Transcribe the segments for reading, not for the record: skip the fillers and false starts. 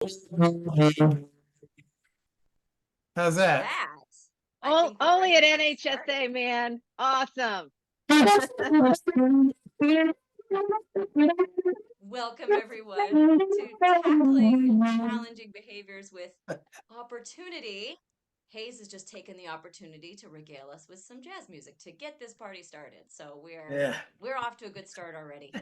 How's that? That I think we're Only ready at to get NHSA, started. man. Awesome. Welcome everyone to tackling challenging behaviors with opportunity. Hayes has just taken the opportunity to regale us with some jazz music to get this party started. So we're off to a good start already.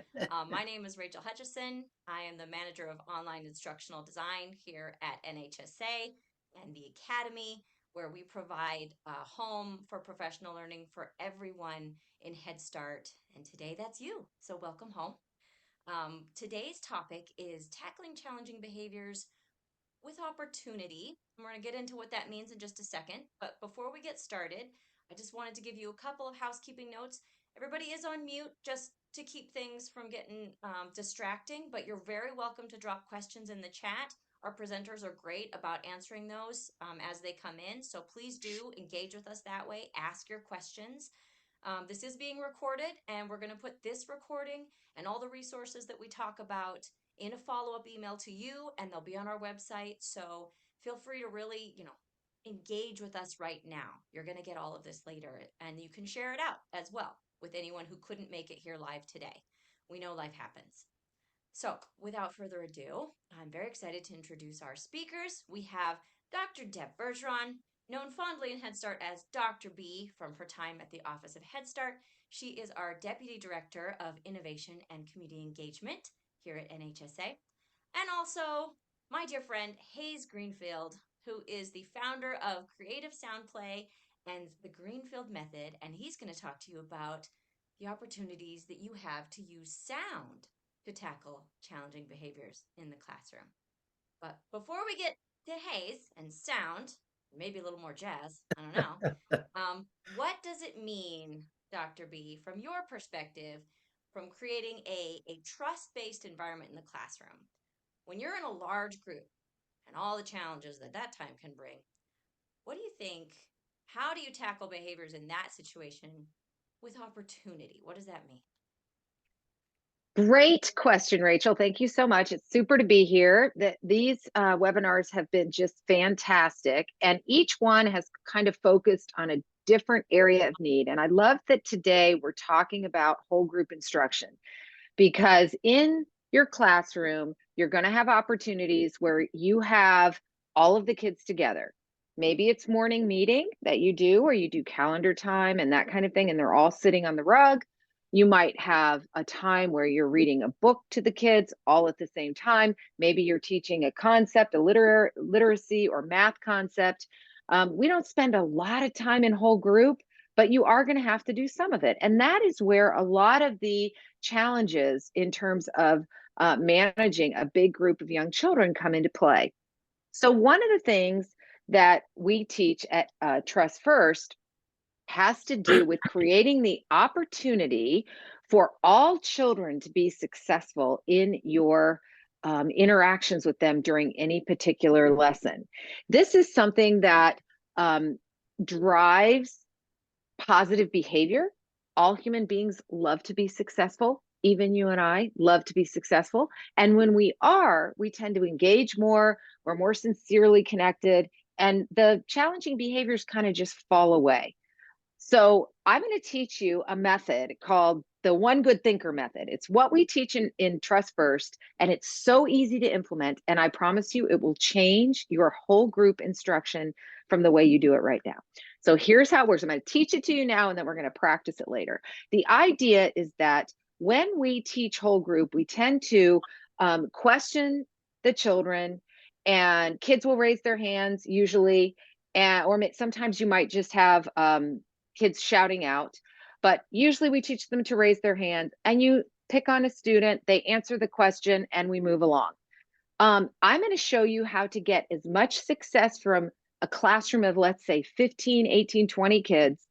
My name is Rachel Hutchison. I am the manager of online instructional design here at NHSA and the Academy, where we provide a home for professional learning for everyone in Head Start. And today that's you. So welcome home. Today's topic is tackling challenging behaviors with opportunity. And we're going to get into what that means in just a second. But before we get started, I just wanted to give you a couple of housekeeping notes. Everybody is on mute just to keep things from getting distracting, but you're very welcome to drop questions in the chat. Our presenters are great about answering those as they come in. So please do engage with us that way. Ask your questions. This is being recorded, and we're going to put this recording and all the resources that we talk about in a follow-up email to you, and they'll be on our website. So feel free to really, engage with us right now. You're going to get all of this later, and you can share it out as well with anyone who couldn't make it here live today. We know life happens. So without further ado, I'm very excited to introduce our speakers. We have Dr. Deb Bergeron, known fondly in Head Start as Dr. B from her time at the Office of Head Start. She is our Deputy Director of Innovation and Community Engagement here at NHSA. And also my dear friend Hayes Greenfield, who is the founder of Creative Sound Play and the Greenfield Method. And he's going to talk to you about the opportunities that you have to use sound to tackle challenging behaviors in the classroom. But before we get to Hayes and sound, maybe a little more jazz, I don't know, what does it mean, Dr. B, from your perspective, from creating a trust-based environment in the classroom? When you're in a large group and all the challenges that that time can bring, what do you think? How do you tackle behaviors in that situation with opportunity? What does that mean? Great question, Rachel. Thank you so much. It's super to be here. These webinars have been just fantastic, and each one has kind of focused on a different area of need. And I love that today we're talking about whole group instruction, because in your classroom, you're going to have opportunities where you have all of the kids together. Maybe it's morning meeting that you do, or you do calendar time and that kind of thing, and they're all sitting on the rug. You might have a time where you're reading a book to the kids all at the same time. Maybe you're teaching a concept, a literacy or math concept. We don't spend a lot of time in whole group, but you are going to have to do some of it. And that is where a lot of the challenges in terms of managing a big group of young children come into play. So one of the things that we teach at Trust First has to do with creating the opportunity for all children to be successful in your interactions with them during any particular lesson. This is something that drives positive behavior. All human beings love to be successful. Even you and I love to be successful. And when we are, we tend to engage more, we're more sincerely connected, and the challenging behaviors kind of just fall away. So I'm going to teach you a method called the One Good Thinker method. It's what we teach in Trust First, and it's so easy to implement. And I promise you, it will change your whole group instruction from the way you do it right now. So here's how it works. I'm going to teach it to you now, and then we're going to practice it later. The idea is that when we teach whole group, we tend to question the children, and kids will raise their hands usually, or sometimes you might just have kids shouting out, but usually we teach them to raise their hand, and you pick on a student, they answer the question, and we move along. I'm going to show you how to get as much success from a classroom of, let's say, 15, 18, 20 kids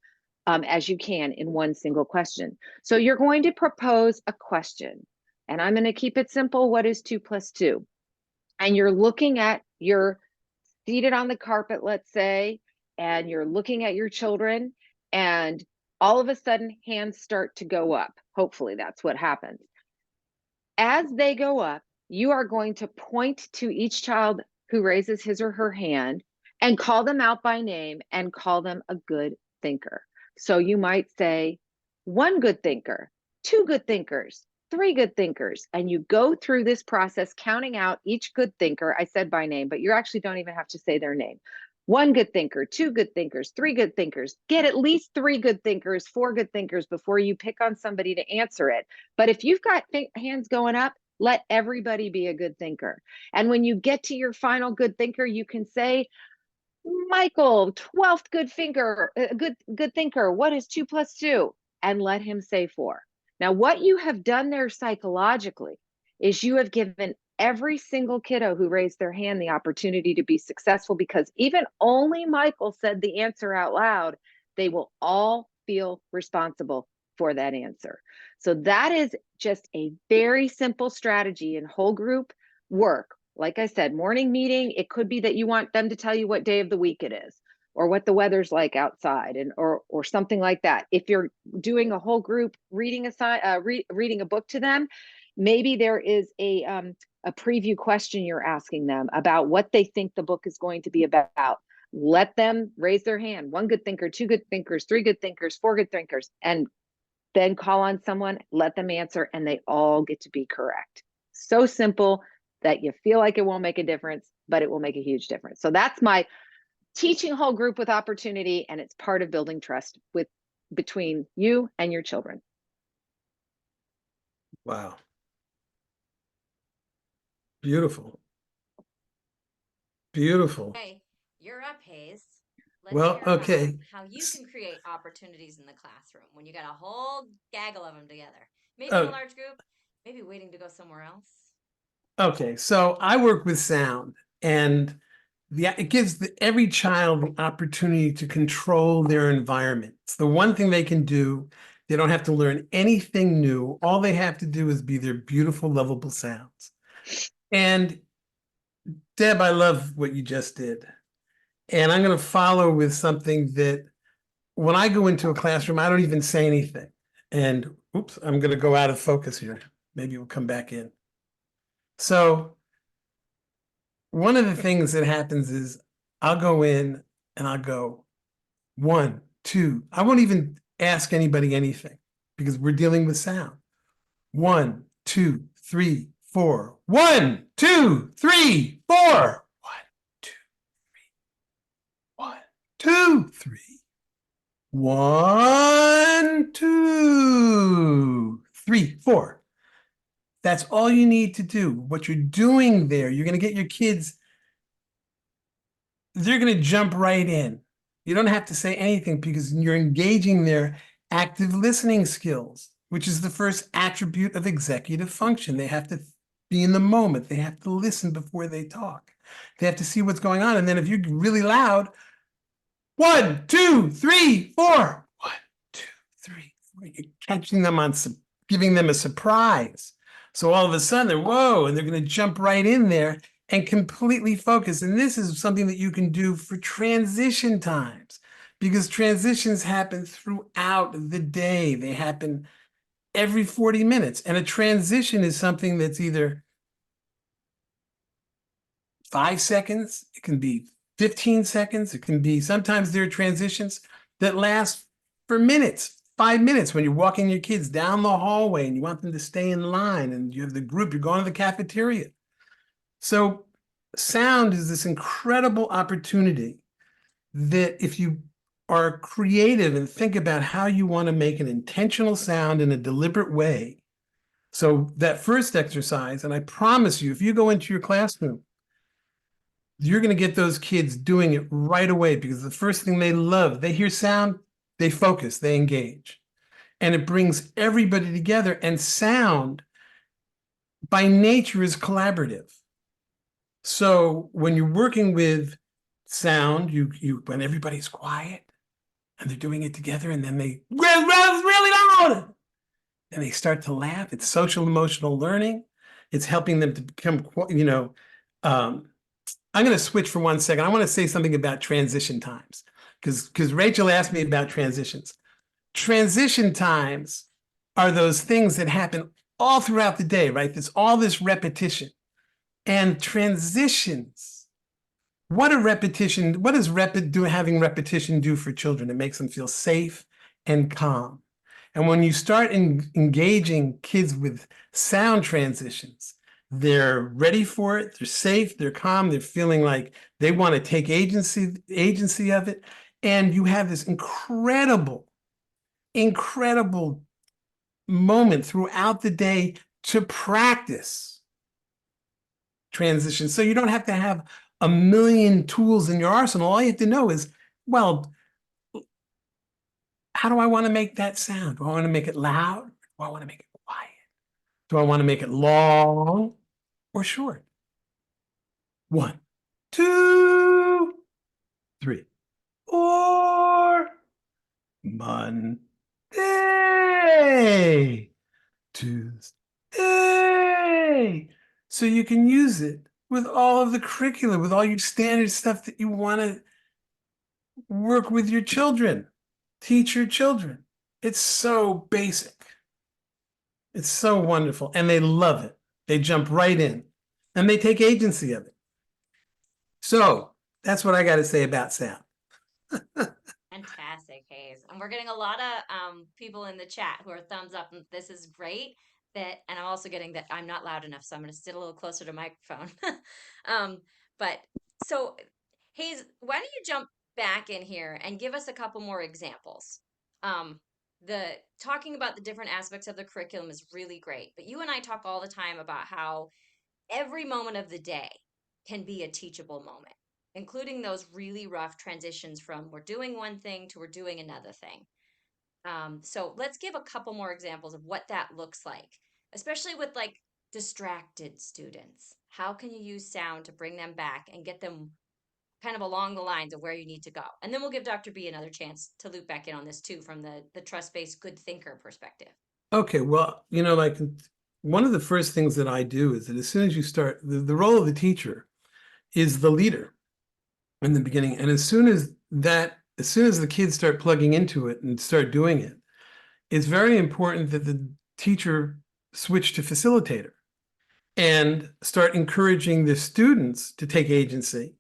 as you can in one single question. So you're going to propose a question, and I'm going to keep it simple. What is 2 + 2? And you're seated on the carpet, let's say, and you're looking at your children, and all of a sudden hands start to go up. Hopefully that's what happens. As they go up, you are going to point to each child who raises his or her hand and call them out by name and call them a good thinker. So you might say, one good thinker, two good thinkers, three good thinkers. And you go through this process, counting out each good thinker. I said by name, but you actually don't even have to say their name. One good thinker, two good thinkers, three good thinkers. Get at least three good thinkers, four good thinkers before you pick on somebody to answer it. But if you've got hands going up, let everybody be a good thinker. And when you get to your final good thinker, you can say, Michael, 12th good good thinker. What is 2 plus 2? And let him say 4. Now, what you have done there psychologically is you have given every single kiddo who raised their hand the opportunity to be successful, because even only Michael said the answer out loud, they will all feel responsible for that answer. So that is just a very simple strategy in whole group work. Like I said, morning meeting, it could be that you want them to tell you what day of the week it is or what the weather's like outside, and or something like that. If you're doing a whole group reading reading a book to them, maybe there is a preview question you're asking them about what they think the book is going to be about. Let them raise their hand. One good thinker, two good thinkers, three good thinkers, four good thinkers, and then call on someone, let them answer, and they all get to be correct. So simple that you feel like it won't make a difference, but it will make a huge difference. So that's my teaching whole group with opportunity, and it's part of building trust between you and your children. Wow. Beautiful. Beautiful. Okay, you're up, Hayes. Let's Well, hear about okay. how you can create opportunities in the classroom when you got a whole gaggle of them together. Maybe in a Oh, large group, maybe waiting to go somewhere else. okay. So I work with sound, and it gives every child the opportunity to control their environment. It's the one thing they can do. They don't have to learn anything new. All they have to do is be their beautiful, lovable sounds. And Deb, I love what you just did. And I'm going to follow with something that when I go into a classroom, I don't even say anything. And oops, I'm going to go out of focus here. Maybe we'll come back in. So one of the things that happens is I'll go in and I'll go 1, 2. I won't even ask anybody anything because we're dealing with sound. 1, 2, 3, 4. 1, 2, 3, 4. 1, 2, 3. 1, 2, 3, 4. That's all you need to do. What you're doing there, you're going to get your kids, they're going to jump right in. You don't have to say anything because you're engaging their active listening skills, which is the first attribute of executive function. They have to be in the moment. They have to listen before they talk. They have to see what's going on. And then if you're really loud, 1, 2, 3, 4. 1, 2, 3, 4. You're catching them on, giving them a surprise. So all of a sudden they're, whoa, and they're going to jump right in there and completely focus. And this is something that you can do for transition times, because transitions happen throughout the day. They happen every 40 minutes. And a transition is something that's either 5 seconds, it can be 15 seconds, it can be, sometimes there are transitions that last for minutes, 5 minutes, when you're walking your kids down the hallway and you want them to stay in line and you have the group, you're going to the cafeteria. So sound is this incredible opportunity that if you are creative and think about how you want to make an intentional sound in a deliberate way. So that first exercise, and I promise you, if you go into your classroom, you're going to get those kids doing it right away, because the first thing they love, they hear sound, they focus, they engage. And it brings everybody together. And sound by nature is collaborative. So when you're working with sound, when everybody's quiet and they're doing it together, and then they really loud and they start to laugh, it's social emotional learning. It's helping them to become, I'm going to switch for 1 second. I want to say something about transition times, because Rachel asked me about transitions. Transition times are those things that happen all throughout the day, right? There's all this repetition. And transitions. What does having repetition do for children? It makes them feel safe and calm. And when you start engaging kids with sound transitions, they're ready for it, they're safe, they're calm, they're feeling like they want to take agency of it. And you have this incredible moment throughout the day to practice transition. So you don't have to have a million tools in your arsenal. All you have to know is, well, how do I want to make that sound? Do I want to make it loud? Do I want to make it quiet? Do I want to make it long or short? 1, 2, 3, 4. Monday, Tuesday. So you can use it with all of the curriculum, with all your standard stuff that you want to work with your children, teach your children. It's so basic. It's so wonderful. And they love it. They jump right in and they take agency of it. So that's what I got to say about sound. Fantastic, Hayes. And we're getting a lot of people in the chat who are thumbs up, and this is great. And I'm also getting that I'm not loud enough, so I'm going to sit a little closer to microphone. But so, Hayes, why don't you jump back in here and give us a couple more examples? The talking about the different aspects of the curriculum is really great, but you and I talk all the time about how every moment of the day can be a teachable moment, including those really rough transitions from we're doing one thing to we're doing another thing. So let's give a couple more examples of what that looks like, especially with like distracted students. How can you use sound to bring them back and get them kind of along the lines of where you need to go? And then we'll give Dr. B another chance to loop back in on this too from the trust-based good thinker perspective. Okay, well, like one of the first things that I do is that as soon as you start, the role of the teacher is the leader in the beginning. And as soon as the kids start plugging into it and start doing it, it's very important that the teacher switch to facilitator and start encouraging the students to take agency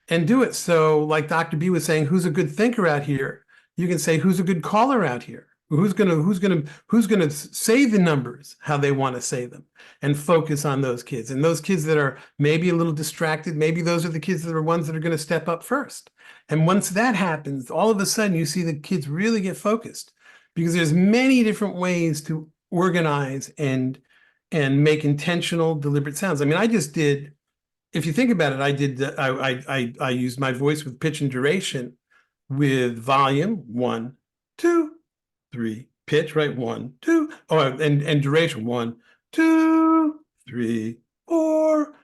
and do it. So like Dr. B was saying, who's a good thinker out here? You can say, who's a good caller out here? Who's gonna say the numbers how they want to say them and focus on those kids. And those kids that are maybe a little distracted, maybe those are the kids that are ones that are going to step up first. And once that happens, all of a sudden you see the kids really get focused because there's many different ways to organize and make intentional, deliberate sounds. I mean, I just did, if you think about it, I used my voice with pitch and duration with volume 1, 2, 3, pitch, right? 1, 2, and duration 1, 2, 3, 4.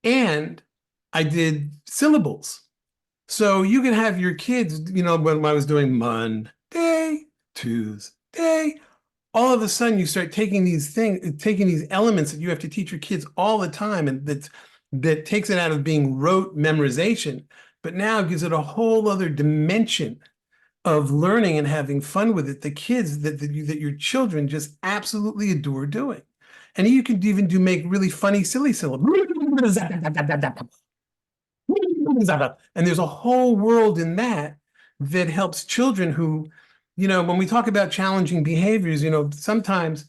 And I did syllables. So you can have your kids, when I was doing Monday, Tuesday, all of a sudden you start taking these elements that you have to teach your kids all the time, and that takes it out of being rote memorization, but now gives it a whole other dimension of learning and having fun with it. The kids that your children just absolutely adore doing. And you can even make really funny, silly syllables. And there's a whole world in that helps children who, when we talk about challenging behaviors, sometimes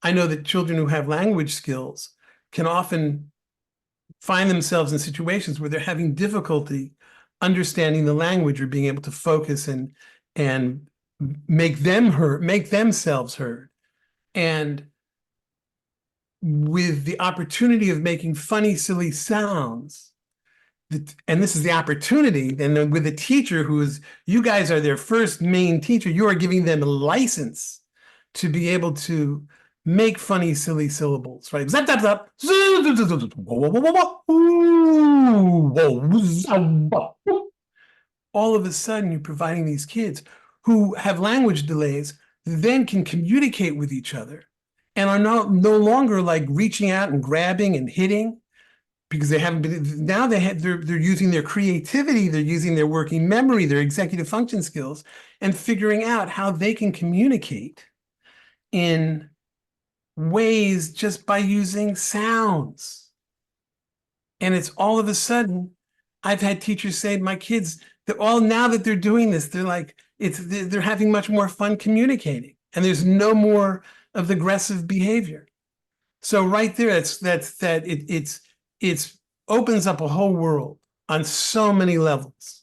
I know that children who have language skills can often find themselves in situations where they're having difficulty understanding the language or being able to focus and make themselves heard. And with the opportunity of making funny, silly sounds, and this is the opportunity, and then with a teacher you guys are their first main teacher, you are giving them a license to be able to make funny, silly syllables, right? Zap, zap, zap. All of a sudden, you're providing these kids who have language delays, then can communicate with each other and are no longer like reaching out and grabbing and hitting, because they haven't been, now they're using their creativity, they're using their working memory, their executive function skills, and figuring out how they can communicate in ways just by using sounds. And it's all of a sudden, I've had teachers say to my kids that all now that they're doing this, they're like, they're having much more fun communicating. And there's no more of the aggressive behavior. So right there, it's opens up a whole world on so many levels.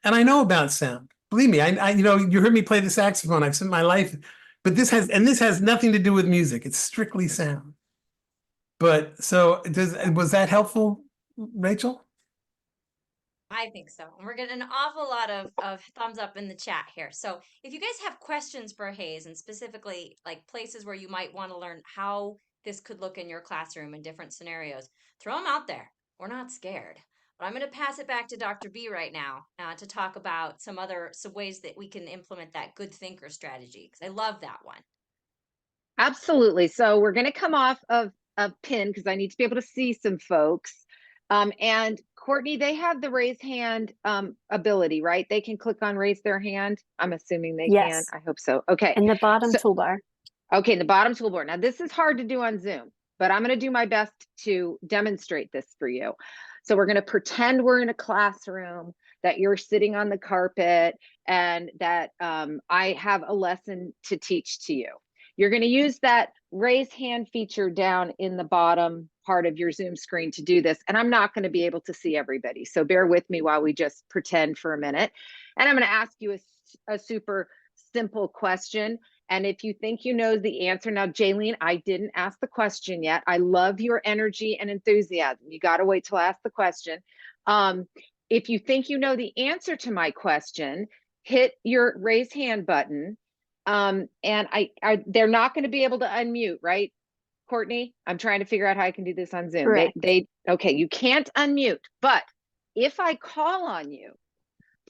And I know about sound. Believe me, you heard me play the saxophone. I've spent my life, but this has nothing to do with music. It's strictly sound. But so was that helpful, Rachel? I think so. And we're getting an awful lot of thumbs up in the chat here. So if you guys have questions for Hayes, and specifically like places where you might want to learn how this could look in your classroom in different scenarios, throw them out there. We're not scared. But I'm going to pass it back to Dr. B right now to talk about some ways that we can implement that good thinker strategy, because I love that one. Absolutely. So we're going to come off of a pin because I need to be able to see some folks. And Courtney, they have the raise hand ability, right? They can click on raise their hand. I'm assuming they can. I hope so. Okay. In the bottom toolbar. Okay, in the bottom toolbar. Now, this is hard to do on Zoom, but I'm going to do my best to demonstrate this for you. So we're going to pretend we're in a classroom, that you're sitting on the carpet, and that I have a lesson to teach to you. You're going to use that raise hand feature down in the bottom part of your Zoom screen to do this. And I'm not going to be able to see everybody. So bear with me while we just pretend for a minute. And I'm going to ask you a super simple question. And if you think you know the answer, now, Jaylene, I didn't ask the question yet. I love your energy and enthusiasm. You got to wait till I ask the question. If you think you know the answer to my question, hit your raise hand button. And they're not going to be able to unmute, right, Courtney? I'm trying to figure out how I can do this on Zoom. Correct. Okay, you can't unmute, but if I call on you,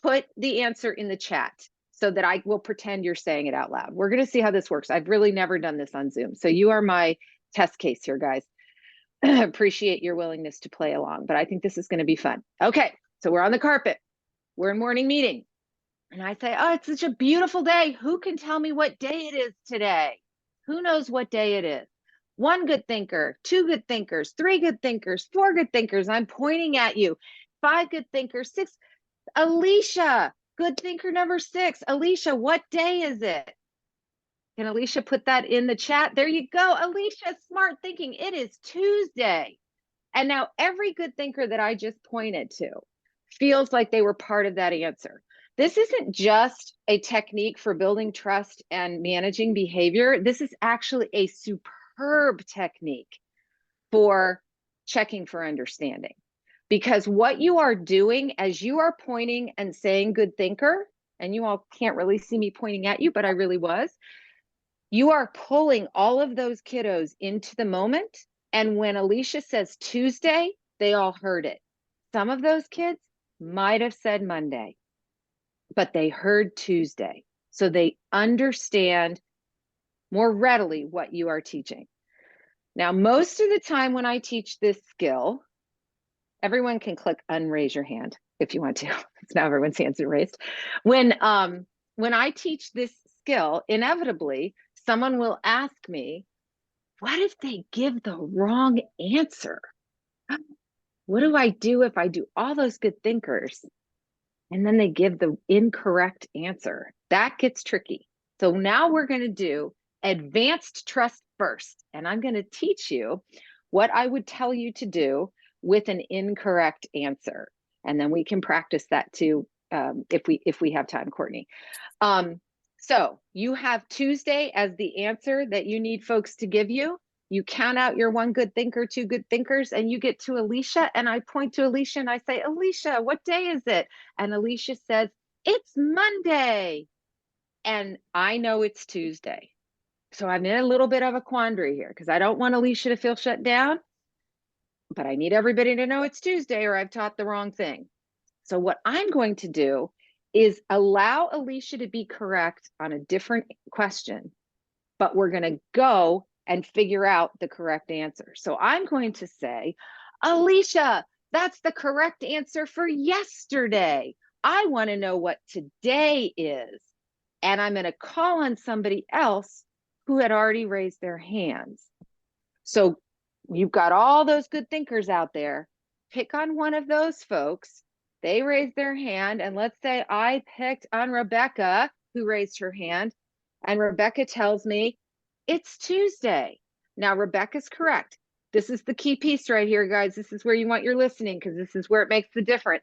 put the answer in the chat so that I will pretend you're saying it out loud. We're going to see how this works. I've really never done this on Zoom. So you are my test case here, guys. Appreciate your willingness to play along, but I think this is going to be fun. Okay, so we're on the carpet. We're in morning meeting. And I say, oh, it's such a beautiful day. Who can tell me what day it is today? Who knows what day it is? One good thinker, two good thinkers, three good thinkers, four good thinkers. I'm pointing at you. Five good thinkers, six. Alicia, good thinker number 6. Alicia, what day is it? Can Alicia put that in the chat? There you go. Alicia, smart thinking. It is Tuesday. And now every good thinker that I just pointed to feels like they were part of that answer. This isn't just a technique for building trust and managing behavior. This is actually a superb technique for checking for understanding. Because what you are doing as you are pointing and saying good thinker, and you all can't really see me pointing at you, but I really was, you are pulling all of those kiddos into the moment. And when Alicia says Tuesday, they all heard it. Some of those kids might have said Monday, but they heard Tuesday. So they understand more readily what you are teaching. Now, most of the time when I teach this skill, everyone can click unraise your hand if you want to. It's now everyone's hands are raised. When I teach this skill, inevitably, someone will ask me, what if they give the wrong answer? What do I do if I do all those good thinkers and then they give the incorrect answer? That gets tricky. So now we're going to do advanced trust first. And I'm going to teach you what I would tell you to do with an incorrect answer. And then we can practice that too if we have time, Courtney. So you have Tuesday as the answer that you need folks to give you. You count out your one good thinker, two good thinkers, and you get to Alicia. And I point to Alicia and I say, Alicia, what day is it? And Alicia says, it's Monday. And I know it's Tuesday. So I'm in a little bit of a quandary here because I don't want Alicia to feel shut down, but I need everybody to know it's Tuesday or I've taught the wrong thing. So what I'm going to do is allow Alicia to be correct on a different question, but we're going to go and figure out the correct answer. So I'm going to say, Alicia, that's the correct answer for yesterday. I want to know what today is. And I'm going to call on somebody else who had already raised their hands. So you've got all those good thinkers out there. pick on one of those folks. They raise their hand, and let's say I picked on Rebecca, who raised her hand, and Rebecca tells me it's Tuesday. Now, Rebecca's correct. This is the key piece right here, guys. This is where you want your listening, because this is where it makes the difference.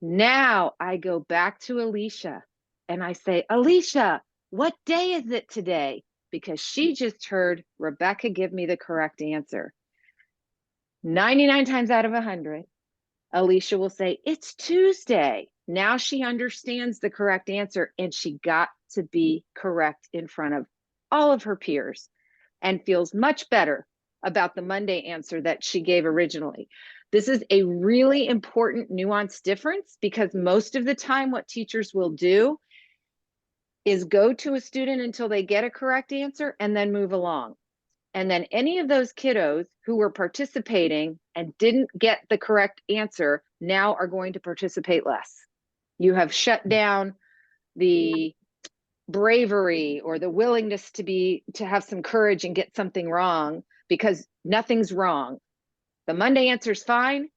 Now I go back to Alicia and I say, Alicia, what day is it today? Because she just heard Rebecca give me the correct answer. 99 times out of 100, Alicia will say, it's Tuesday. Now she understands the correct answer, and she got to be correct in front of all of her peers and feels much better about the Monday answer that she gave originally. This is a really important nuanced difference, because most of the time what teachers will do is go to a student until they get a correct answer and then move along. And then any of those kiddos who were participating and didn't get the correct answer now are going to participate less. You have shut down the bravery or the willingness to have some courage and get something wrong, because nothing's wrong. The Monday answer is fine,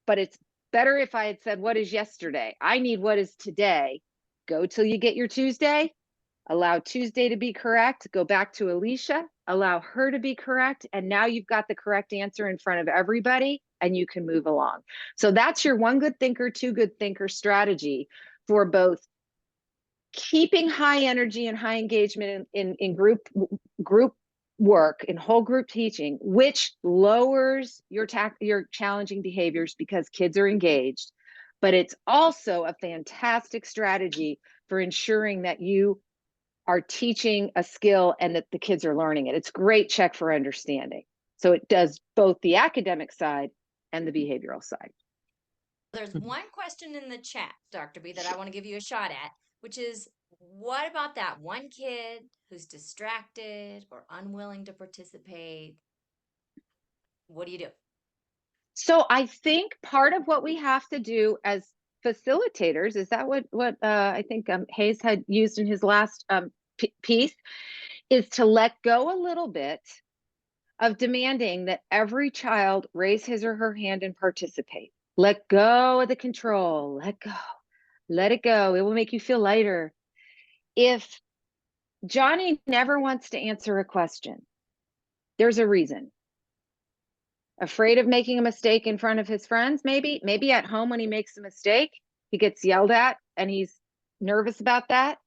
but it's better if I had said, what is yesterday? I need what is today. Go till you get your Tuesday. Allow Tuesday to be correct. Go back to Alicia, allow her to be correct. And now you've got the correct answer in front of everybody, and you can move along. So that's your one good thinker, two good thinker strategy for both keeping high energy and high engagement in group work, in whole group teaching, which lowers your challenging behaviors because kids are engaged. But it's also a fantastic strategy for ensuring that you are teaching a skill and that the kids are learning it. It's a great check for understanding. So it does both the academic side and the behavioral side. There's one question in the chat, Dr. B, that I want to give you a shot at, which is, what about that one kid who's distracted or unwilling to participate? What do you do? So I think part of what we have to do as facilitators, is that what I think Hayes had used in his last piece, is to let go a little bit of demanding that every child raise his or her hand and participate. Let go of the control. Let go. Let it go. It will make you feel lighter. If Johnny never wants to answer a question, there's a reason. Afraid of making a mistake in front of his friends, maybe at home when he makes a mistake, he gets yelled at and he's nervous about that.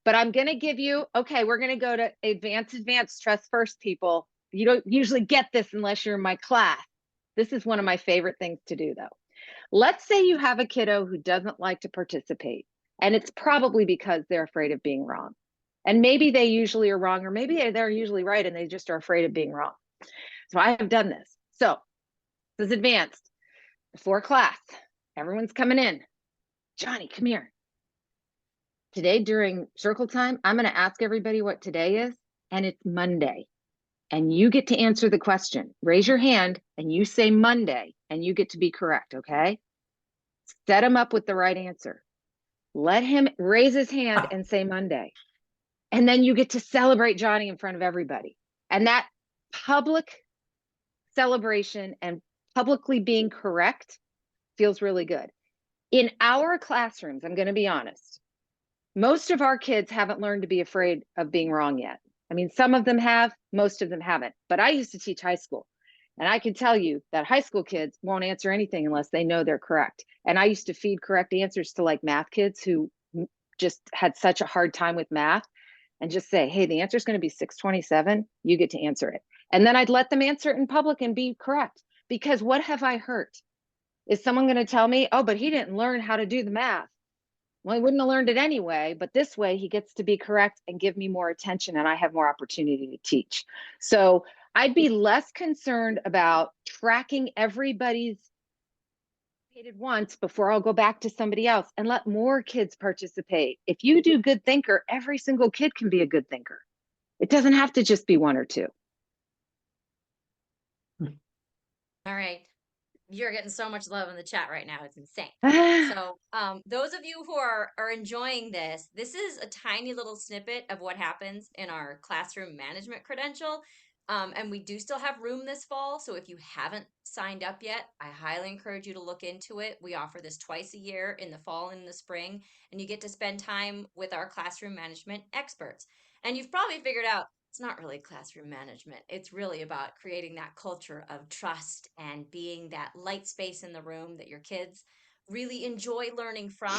But I'm going to give you, okay, we're going to go to advanced, trust first, people. You don't usually get this unless you're in my class. This is one of my favorite things to do, though. Let's say you have a kiddo who doesn't like to participate, and it's probably because they're afraid of being wrong. And maybe they usually are wrong, or maybe they're usually right and they just are afraid of being wrong. So I have done this. So this is advanced. Before class, everyone's coming in. Johnny, come here. Today during circle time, I'm going to ask everybody what today is, and it's Monday. And you get to answer the question. Raise your hand and you say Monday, and you get to be correct, okay? Set him up with the right answer. Let him raise his hand and say Monday. And then you get to celebrate Johnny in front of everybody. And that public celebration and publicly being correct feels really good. In our classrooms, I'm going to be honest, most of our kids haven't learned to be afraid of being wrong yet. I mean, some of them have, most of them haven't. But I used to teach high school, and I can tell you that high school kids won't answer anything unless they know they're correct. And I used to feed correct answers to like math kids who just had such a hard time with math, and just say, hey, the answer is going to be 627. You get to answer it. And then I'd let them answer it in public and be correct. Because what have I hurt? Is someone going to tell me, oh, but he didn't learn how to do the math? Well, he wouldn't have learned it anyway, but this way he gets to be correct and give me more attention, and I have more opportunity to teach. So I'd be less concerned about tracking everybody's once before I'll go back to somebody else, and let more kids participate. If you do good thinker, every single kid can be a good thinker. It doesn't have to just be one or two. All right. You're getting so much love in the chat right now. It's insane. So those of you who are enjoying this is a tiny little snippet of what happens in our classroom management credential. And we do still have room this fall. So if you haven't signed up yet, I highly encourage you to look into it. We offer this twice a year in the fall and in the spring, and you get to spend time with our classroom management experts. And you've probably figured out it's not really classroom management. It's really about creating that culture of trust and being that light space in the room that your kids really enjoy learning from.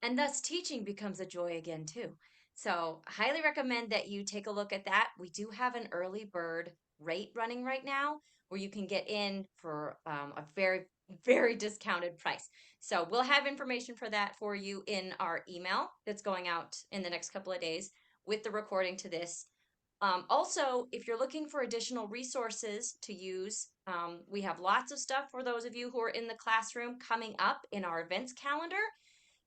And thus teaching becomes a joy again, too. So, highly recommend that you take a look at that. We do have an early bird rate running right now where you can get in for a very, very discounted price. So, we'll have information for that for you in our email that's going out in the next couple of days with the recording to this. Also, if you're looking for additional resources to use, we have lots of stuff for those of you who are in the classroom coming up in our events calendar.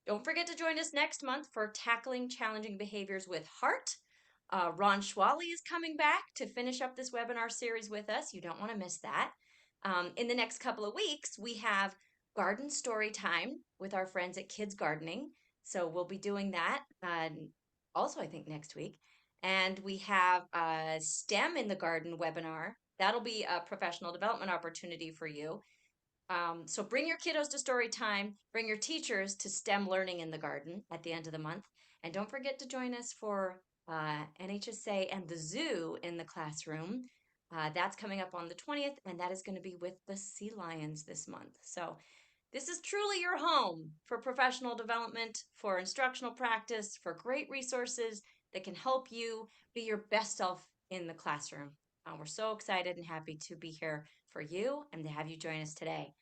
Don't forget to join us next month for Tackling Challenging Behaviors with Heart. Ron Schwally is coming back to finish up this webinar series with us. You don't want to miss that. In the next couple of weeks, we have garden story time with our friends at Kids Gardening. So we'll be doing that also, I think, next week. And we have a STEM in the Garden webinar. That'll be a professional development opportunity for you. So bring your kiddos to story time, bring your teachers to STEM learning in the garden at the end of the month. And don't forget to join us for NHSA and the zoo in the classroom. That's coming up on the 20th, and that is going to be with the sea lions this month. So this is truly your home for professional development, for instructional practice, for great resources that can help you be your best self in the classroom. We're so excited and happy to be here for you and to have you join us today.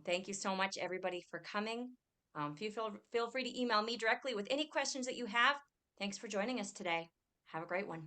Thank you so much, everybody, for coming. Feel free to email me directly with any questions that you have. Thanks for joining us today. Have a great one.